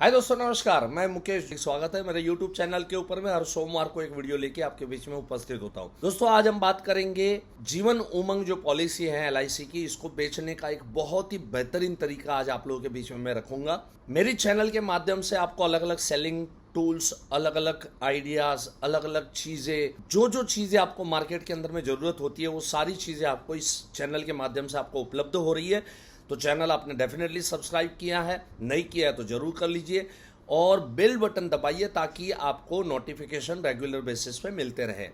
हाय दोस्तों, नमस्कार। मैं मुकेश, स्वागत है मेरे YouTube चैनल के ऊपर। मैं हर सोमवार को एक वीडियो लेके आपके बीच में उपस्थित होता हूं। दोस्तों, आज हम बात करेंगे जीवन उमंग जो पॉलिसी है LIC की, इसको बेचने का एक बहुत ही बेहतरीन तरीका आज आप लोगों के बीच में मैं रखूंगा। मेरी चैनल के माध्यम से आपको अलग अलग सेलिंग टूल्स, अलग अलग आइडियाज, अलग अलग चीजें, जो चीजें आपको मार्केट के अंदर में जरूरत होती है, वो सारी चीजें आपको इस चैनल के माध्यम से आपको उपलब्ध हो रही है। तो चैनल आपने डेफिनेटली सब्सक्राइब किया है, नहीं किया है तो जरूर कर लीजिए और बेल बटन दबाइए ताकि आपको नोटिफिकेशन रेगुलर बेसिस पे मिलते रहे।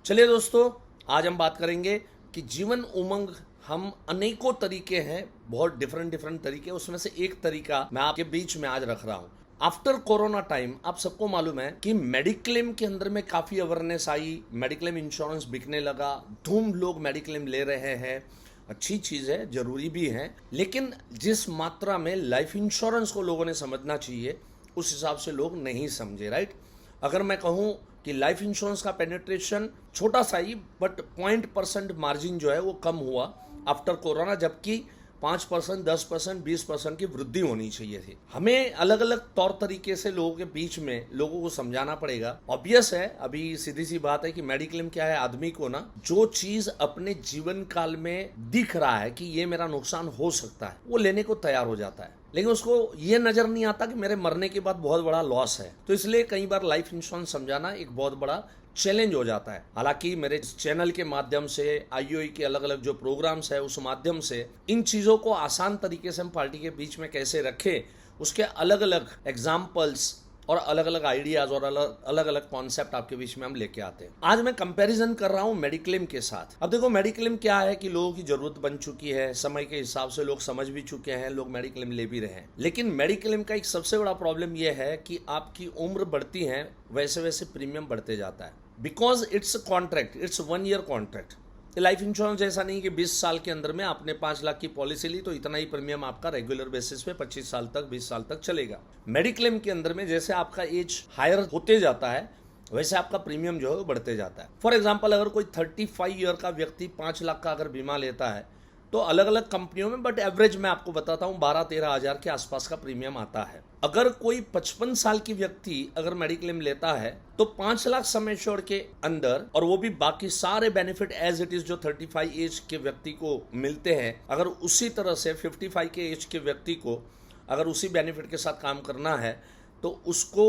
चलिए दोस्तों, आज हम बात करेंगे कि जीवन उमंग हम अनेकों तरीके हैं, बहुत डिफरेंट तरीके, उसमें से एक तरीका मैं आपके बीच में आज रख रहा हूं। आफ्टर कोरोना टाइम आप सबको मालूम है कि मेडिक्लेम के अंदर में काफी अवेयरनेस आई, मेडिक्लेम इंश्योरेंस बिकने लगा, धूम लोग मेडिक्लेम ले रहे हैं। अच्छी चीज है, जरूरी भी है, लेकिन जिस मात्रा में लाइफ इंश्योरेंस को लोगों ने समझना चाहिए उस हिसाब से लोग नहीं समझे, राइट। अगर मैं कहूं कि लाइफ इंश्योरेंस का पेनिट्रेशन छोटा सा ही बट 0.% मार्जिन जो है वो कम हुआ आफ्टर कोरोना, जबकि 5%, 10%, 20% की वृद्धि होनी चाहिए थी। हमें अलग अलग तौर तरीके से लोगों के बीच में लोगों को समझाना पड़ेगा। ऑब्वियस है, अभी सीधी सी बात है कि मेडिक्लेम क्या है, आदमी को ना जो चीज अपने जीवन काल में दिख रहा है कि ये मेरा नुकसान हो सकता है, वो लेने को तैयार हो जाता है, लेकिन उसको ये नजर नहीं आता कि मेरे मरने के बाद बहुत बड़ा लॉस है। तो इसलिए कई बार लाइफ इंश्योरेंस समझाना एक बहुत बड़ा चैलेंज हो जाता है। हालांकि मेरे चैनल के माध्यम से, IOI के अलग अलग जो प्रोग्राम्स है उस माध्यम से इन चीजों को आसान तरीके से हम पार्टी के बीच में कैसे रखें, उसके अलग अलग एग्जाम्पल्स और अलग अलग आइडियाज और अलग अलग कॉन्सेप्ट आपके बीच में हम लेके आते हैं। आज मैं कंपैरिजन कर रहा हूं मेडिक्लेम के साथ। अब देखो, मेडिक्लेम क्या है कि लोगों की जरूरत बन चुकी है, समय के हिसाब से लोग समझ भी चुके हैं, लोग मेडिक्लेम ले भी रहे हैं। लेकिन मेडिक्लेम का एक सबसे बड़ा प्रॉब्लम यह है कि आपकी उम्र बढ़ती है वैसे वैसे प्रीमियम बढ़ते जाता है, because it's contract, it's 1 year contract. Life insurance ऐसा नहीं कि 20 साल के अंदर में आपने 5 लाख की पॉलिसी ली तो इतना ही प्रीमियम आपका रेगुलर बेसिस पे 25 साल तक, 20 साल तक चलेगा। मेडिक्लेम के अंदर में जैसे आपका एज हायर होते जाता है वैसे आपका प्रीमियम जो है वो बढ़ते जाता है। फॉर एग्जाम्पल, अगर कोई 35 ईयर का व्यक्ति 5 लाख का अगर बीमा लेता है तो अलग अलग कंपनियों में, बट एवरेज मैं आपको बताता हूं, 12-13 हजार के आसपास का प्रीमियम आता है। अगर कोई 55 साल की व्यक्ति अगर मेडिक्लेम लेता है तो 5 लाख सम एश्योर्ड के अंदर, और वो भी बाकी सारे बेनिफिट एज इट इज जो 35 एज के व्यक्ति को मिलते हैं, अगर उसी तरह से 55 के एज के व्यक्ति को अगर उसी बेनिफिट के साथ काम करना है तो उसको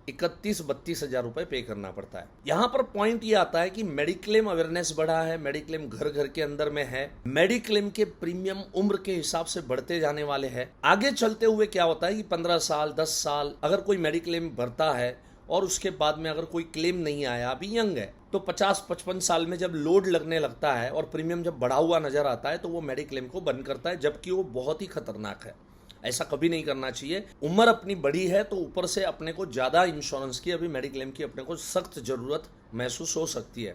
31-32 हजार रुपए पे करना पड़ता है। यहां पर पॉइंट ये आता है कि मेडिक्लेम अवेयरनेस बढ़ा है, मेडिक्लेम घर घर के अंदर में है, मेडिक्लेम के प्रीमियम उम्र के हिसाब से बढ़ते जाने वाले हैं। आगे चलते हुए क्या होता है कि 15 साल, 10 साल अगर कोई मेडिक्लेम भरता है और उसके बाद में अगर कोई क्लेम नहीं आया, अभी यंग है, तो 50-55 साल में जब लोड लगने लगता है और प्रीमियम जब बढ़ा हुआ नजर आता है तो वो मेडिक्लेम को बंद करता है, जबकि वो बहुत ही खतरनाक है। ऐसा कभी नहीं करना चाहिए। उम्र अपनी बड़ी है तो ऊपर से अपने को ज्यादा इंश्योरेंस की, अभी मेडिक्लेम की अपने को सख्त जरूरत महसूस हो सकती है।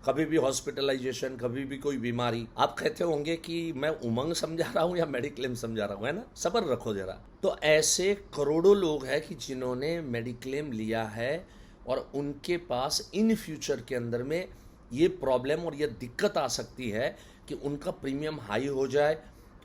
कभी भी हॉस्पिटलाइजेशन, कभी भी कोई बीमारी, आप कहते होंगे कि मैं उमंग समझा रहा हूं या मेडिक्लेम समझा रहा हूं, है ना। सब्र रखो जरा। तो ऐसे करोड़ों लोग हैं कि जिन्होंने मेडिक्लेम लिया है और उनके पास इन फ्यूचर के अंदर में ये प्रॉब्लम और ये दिक्कत आ सकती है कि उनका प्रीमियम हाई हो जाए,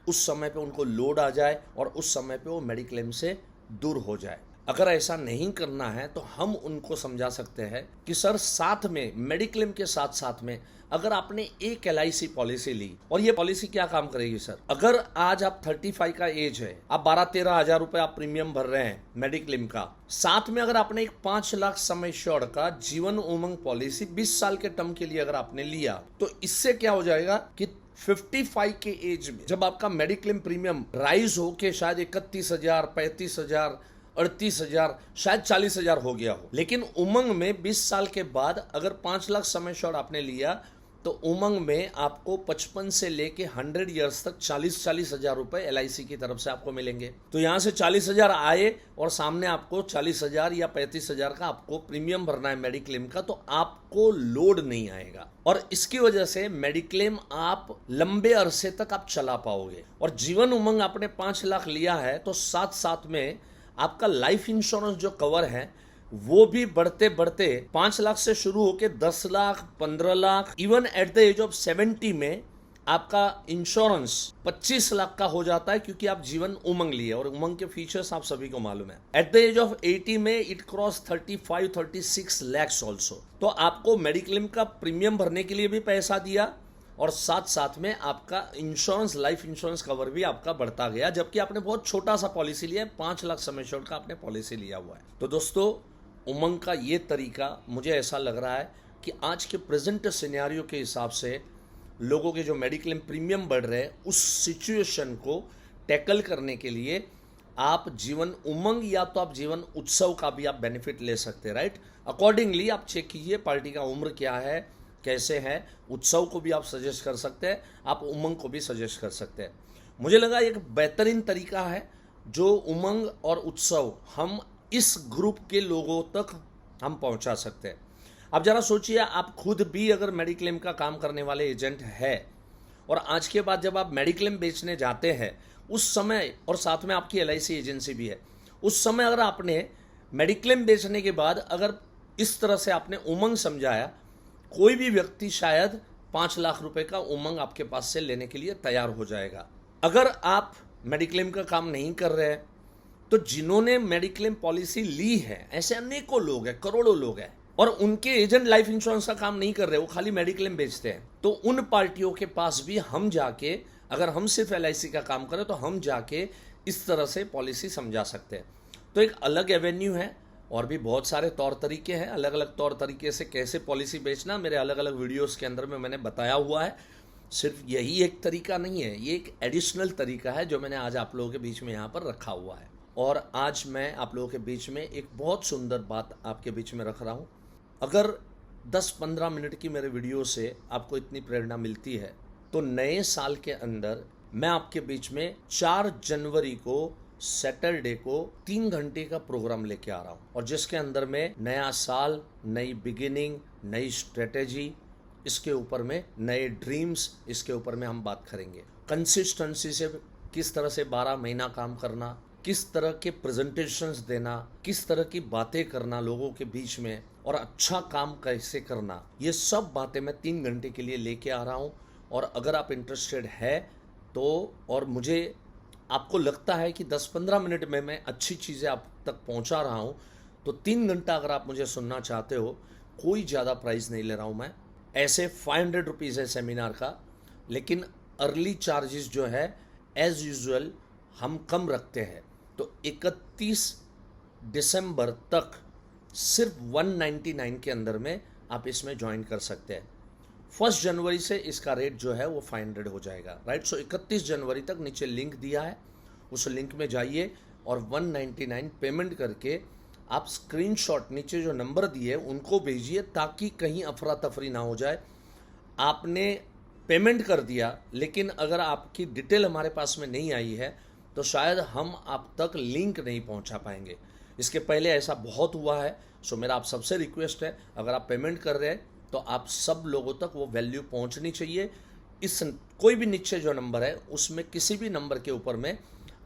उस समय पे उनको लोड आ जाए और उस समय पे वो मेडिक्लेम से दूर हो जाए। अगर ऐसा नहीं करना है तो हम उनको समझा सकते हैं कि सर, साथ में मेडिक्लेम के साथ साथ में अगर आपने एक LIC पॉलिसी ली, और ये पॉलिसी क्या काम करेगी सर, अगर आज आप 35 का एज है, आप 12-13 हजार रुपए आप प्रीमियम भर रहे हैं मेडिक्लेम का, साथ में अगर आपने एक 5 लाख सम एश्योर्ड का जीवन उमंग पॉलिसी 20 साल के टर्म के लिए अगर आपने लिया, तो इससे क्या हो जाएगा कि 55 के एज में जब आपका मेडिक्लेम प्रीमियम राइज हो के शायद 31,000, 35,000, 38,000, शायद 40,000 हो गया हो, लेकिन उमंग में 20 साल के बाद अगर 5 लाख सम एश्योर्ड आपने लिया तो उमंग में आपको 55 से लेके 100 ईयर्स तक 40-40 हजार रुपए LIC की तरफ से आपको मिलेंगे। तो यहां से 40 हजार आए और सामने आपको 40 हजार या 35 हजार का आपको प्रीमियम भरना है मेडिक्लेम का, तो आपको लोड नहीं आएगा और इसकी वजह से मेडिक्लेम आप लंबे अरसे तक आप चला पाओगे। और जीवन उमंग आपने 5 लाख लिया है तो साथ साथ में आपका लाइफ इंश्योरेंस जो कवर है वो भी बढ़ते बढ़ते 5 लाख से शुरू होकर 10 lakh, 15 lakh, even at the age of 70 में आपका इंश्योरेंस 25 लाख का हो जाता है, क्योंकि आप जीवन उमंग लिए, और उमंग के फीचर्स आप सभी को मालूम है। एट द एज ऑफ 80 में इट क्रॉस 35-36 लैक्स ऑल्सो। तो आपको मेडिक्लेम का प्रीमियम भरने के लिए भी पैसा दिया, और साथ साथ में आपका इंश्योरेंस, लाइफ इंश्योरेंस कवर भी आपका बढ़ता गया, जबकि आपने बहुत छोटा सा पॉलिसी लिया है, 5 लाख सम एश्योर्ड का आपने पॉलिसी लिया हुआ है। तो दोस्तों, उमंग का ये तरीका मुझे ऐसा लग रहा है कि आज के प्रेजेंट सिनेरियो के हिसाब से लोगों के जो मेडिक्लेम प्रीमियम बढ़ रहे हैं, उस सिचुएशन को टैकल करने के लिए आप जीवन उमंग या तो आप जीवन उत्सव का भी आप बेनिफिट ले सकते हैं, राइट। अकॉर्डिंगली आप चेक कीजिए पार्टी का उम्र क्या है, कैसे है। उत्सव को भी आप सजेस्ट कर सकते हैं, आप उमंग को भी सजेस्ट कर सकते हैं। मुझे लगा एक बेहतरीन तरीका है जो उमंग और उत्सव हम इस ग्रुप के लोगों तक हम पहुंचा सकते हैं। अब जरा सोचिए, आप खुद भी अगर मेडिक्लेम का काम करने वाले एजेंट है, और आज के बाद जब आप मेडिक्लेम बेचने जाते हैं उस समय, और साथ में आपकी LIC एजेंसी भी है, उस समय अगर आपने मेडिक्लेम बेचने के बाद अगर इस तरह से आपने उमंग समझाया, कोई भी व्यक्ति शायद 5 लाख रुपए का उमंग आपके पास से लेने के लिए तैयार हो जाएगा। अगर आप मेडिक्लेम का काम नहीं कर रहे हैं, तो जिन्होंने मेडिक्लेम पॉलिसी ली है ऐसे अनेकों लोग हैं, करोड़ों लोग हैं, और उनके एजेंट लाइफ इंश्योरेंस का काम नहीं कर रहे, वो खाली मेडिक्लेम बेचते हैं। तो उन पार्टियों के पास भी हम जाके, अगर हम सिर्फ LIC का काम करें तो हम जाके इस तरह से पॉलिसी समझा सकते हैं। तो एक अलग एवेन्यू है, और भी बहुत सारे तौर तरीके हैं। अलग अलग तौर तरीके से कैसे पॉलिसी बेचना मेरे अलग अलग वीडियोस के अंदर में मैंने बताया हुआ है। सिर्फ यही एक तरीका नहीं है, ये एक एडिशनल तरीका है जो मैंने आज आप लोगों के बीच में यहाँ पर रखा हुआ है। और आज मैं आप लोगों के बीच में एक बहुत सुंदर बात आपके बीच में रख रहा हूँ। अगर 10-15 मिनट की मेरे वीडियो से आपको इतनी प्रेरणा मिलती है, तो नए साल के अंदर मैं आपके बीच में 4 जनवरी को सैटरडे को 3 घंटे का प्रोग्राम लेके आ रहा हूं, और जिसके अंदर में नया साल, नई बिगिनिंग, नई स्ट्रेटेजी, इसके ऊपर में नए ड्रीम्स, इसके ऊपर में हम बात करेंगे। कंसिस्टेंसी से किस तरह से 12 महीना काम करना, किस तरह के प्रेजेंटेशंस देना, किस तरह की बातें करना लोगों के बीच में, और अच्छा काम कैसे करना, ये सब बातें मैं 3 घंटे के लिए लेके आ रहा हूँ। और अगर आप इंटरेस्टेड है तो, और मुझे आपको लगता है कि 10-15 मिनट में मैं अच्छी चीज़ें आप तक पहुंचा रहा हूं, तो 3 घंटा अगर आप मुझे सुनना चाहते हो, कोई ज़्यादा प्राइस नहीं ले रहा हूं मैं। ऐसे 500 रुपीज़ है सेमिनार का, लेकिन अर्ली चार्जेस जो है एज़ यूजुअल हम कम रखते हैं। तो 31 दिसंबर तक सिर्फ 199 के अंदर में आप इसमें ज्वाइन कर सकते हैं। 1 जनवरी से इसका रेट जो है वो 500 हो जाएगा, राइट। सो 31 जनवरी तक नीचे लिंक दिया है, उस लिंक में जाइए और 199 पेमेंट करके आप स्क्रीनशॉट नीचे जो नंबर दिए उनको भेजिए, ताकि कहीं अफरा तफरी ना हो जाए। आपने पेमेंट कर दिया, लेकिन अगर आपकी डिटेल हमारे पास में नहीं आई है तो शायद हम आप तक लिंक नहीं पहुंचा पाएंगे। इसके पहले ऐसा बहुत हुआ है। सो मेरा आप सबसे रिक्वेस्ट है, अगर आप पेमेंट कर रहे हैं तो आप सब लोगों तक वो वैल्यू पहुंचनी चाहिए। इस कोई भी नीचे जो नंबर है उसमें किसी भी नंबर के ऊपर में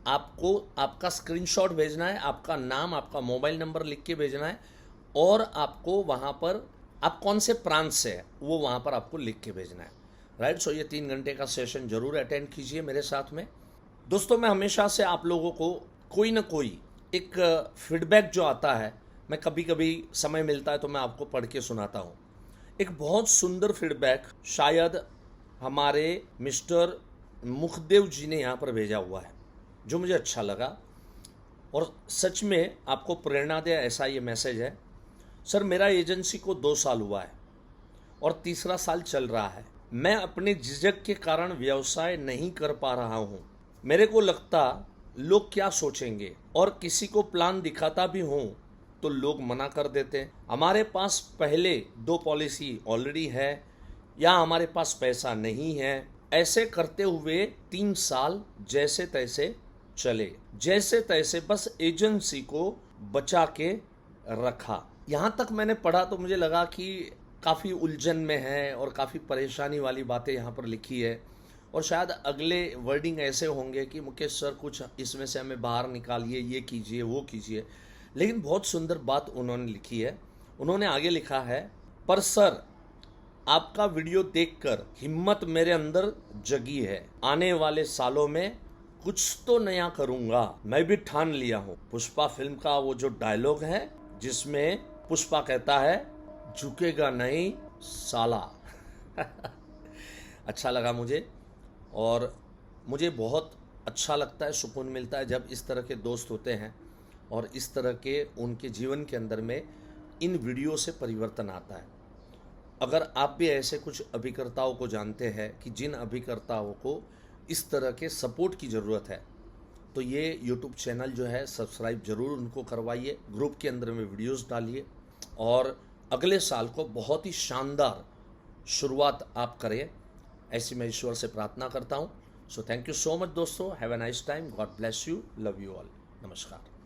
आपको आपका स्क्रीनशॉट भेजना है, आपका नाम, आपका मोबाइल नंबर लिख के भेजना है, और आपको वहाँ पर आप कौन से प्रांत से है वो वहाँ पर आपको लिख के भेजना है, राइट। सो ये 3 घंटे का सेशन जरूर अटेंड कीजिए मेरे साथ में। दोस्तों, मैं हमेशा से आप लोगों को कोई ना कोई एक फीडबैक जो आता है, मैं कभी कभी समय मिलता है तो मैं आपको पढ़ के सुनाता हूँ। एक बहुत सुंदर फीडबैक शायद हमारे मिस्टर मुखदेव जी ने यहाँ पर भेजा हुआ है, जो मुझे अच्छा लगा और सच में आपको प्रेरणा दे, ऐसा ये मैसेज है। सर, मेरा एजेंसी को 2 साल हुआ है और 3रा साल चल रहा है। मैं अपने झिझक के कारण व्यवसाय नहीं कर पा रहा हूँ। मेरे को लगता लोग क्या सोचेंगे, और किसी को प्लान दिखाता भी हूँ तो लोग मना कर देते हैं। हमारे पास पहले 2 पॉलिसी ऑलरेडी है, या हमारे पास पैसा नहीं है। ऐसे करते हुए 3 साल जैसे तैसे चले, जैसे तैसे बस एजेंसी को बचा के रखा। यहाँ तक मैंने पढ़ा तो मुझे लगा कि काफ़ी उलझन में है और काफ़ी परेशानी वाली बातें यहाँ पर लिखी है, और शायद अगले वर्डिंग ऐसे होंगे कि मुकेश सर कुछ इसमें से हमें बाहर निकालिए, ये कीजिए, वो कीजिए। लेकिन बहुत सुंदर बात उन्होंने लिखी है। उन्होंने आगे लिखा है, पर सर आपका वीडियो देखकर हिम्मत मेरे अंदर जगी है। आने वाले सालों में कुछ तो नया करूंगा, मैं भी ठान लिया हूं। पुष्पा फिल्म का वो जो डायलॉग है जिसमें पुष्पा कहता है, झुकेगा नहीं साला। अच्छा लगा मुझे, और मुझे बहुत अच्छा लगता है, सुकून मिलता है जब इस तरह के दोस्त होते हैं और इस तरह के उनके जीवन के अंदर में इन वीडियो से परिवर्तन आता है। अगर आप भी ऐसे कुछ अभिकर्ताओं को जानते हैं कि जिन अभिकर्ताओं को इस तरह के सपोर्ट की ज़रूरत है, तो ये यूट्यूब चैनल जो है सब्सक्राइब ज़रूर उनको करवाइए, ग्रुप के अंदर में वीडियोस डालिए और अगले साल को बहुत ही शानदार शुरुआत आप करें, ऐसी मैं ईश्वर से प्रार्थना करता हूँ। So thank you so much दोस्तों, have a nice time, God bless you, love you all, नमस्कार।